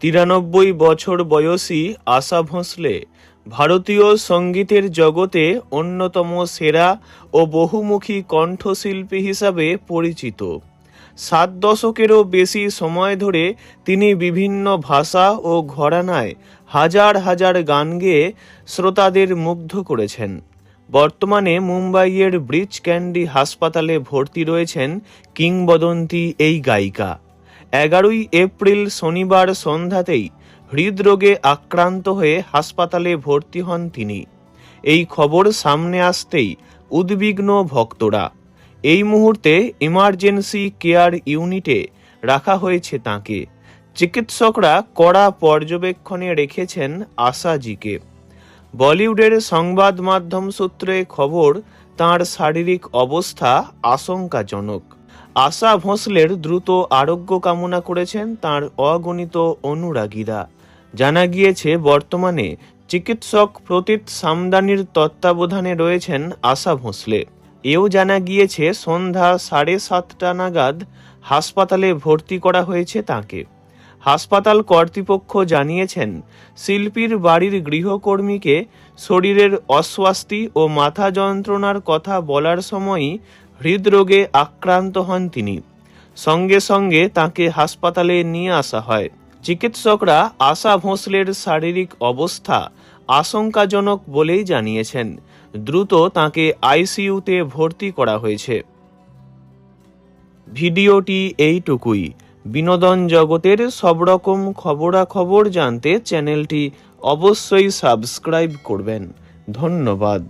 93 বছর বয়সী আশা ভোঁসলে ভারতীয় সঙ্গীতের জগতে অন্যতম সেরা ও বহুমুখী কণ্ঠশিল্পী হিসাবে পরিচিত। 7 দশকেরও বেশি সময় ধরে তিনি বিভিন্ন ভাষা ও ঘরানায় হাজার হাজার গান গেয়ে শ্রোতাদের মুগ্ধ করেছেন। বর্তমানে মুম্বাইয়ের ব্রিচ ক্যান্ডি হাসপাতালে ভর্তি রয়েছেন কিংবদন্তি এই গায়িকা। 11 এপ্রিল শনিবার সন্ধ্যাতেই হৃদরোগে আক্রান্ত হয়ে হাসপাতালে ভর্তি হন তিনি। এই খবর সামনে আসতেই উদ্বিগ্ন ভক্তরা। এই মুহূর্তে ইমার্জেন্সি কেয়ার ইউনিটে রাখা হয়েছে তাঁকে। চিকিৎসকরা কড়া পর্যবেক্ষণে রেখেছেন আশাজিকে। বলিউডের সংবাদ মাধ্যম সূত্রে খবর, তাঁর শারীরিক অবস্থা আশঙ্কাজনক। আশা ভোঁসলের দ্রুত আরোগ্য কামনা করেছেন তাঁর অগণিত অনুরাগীরা। জানা গিয়েছে বর্তমানে চিকিৎসক প্রতীত সামদানির তত্ত্বাবধানে রয়েছেন আশা ভোঁসলে। এও জানা গিয়েছে সন্ধ্যা 7:30 নাগাদ হাসপাতালে ভর্তি করা হয়েছে তাঁকে। হাসপাতাল কর্তৃপক্ষ জানিয়েছেন, শিল্পীর বাড়ির গৃহকর্মীকে শরীরের অস্বস্তি ও মাথা যন্ত্রণার কথা বলার সময়ই হৃদরোগে আক্রান্ত হন তিনি। সঙ্গে সঙ্গে তাঁকে হাসপাতালে নিয়ে আসা হয়। চিকিৎসকরা আশা ভোঁসলের শারীরিক অবস্থা আশঙ্কাজনক বলেই জানিয়েছেন। দ্রুত তাঁকে আইসিইউতে ভর্তি করা হয়েছে। ভিডিওটি এইটুকুই। বিনোদন জগতের সব রকম খবরাখবর জানতে চ্যানেলটি অবশ্যই সাবস্ক্রাইব করবেন। ধন্যবাদ।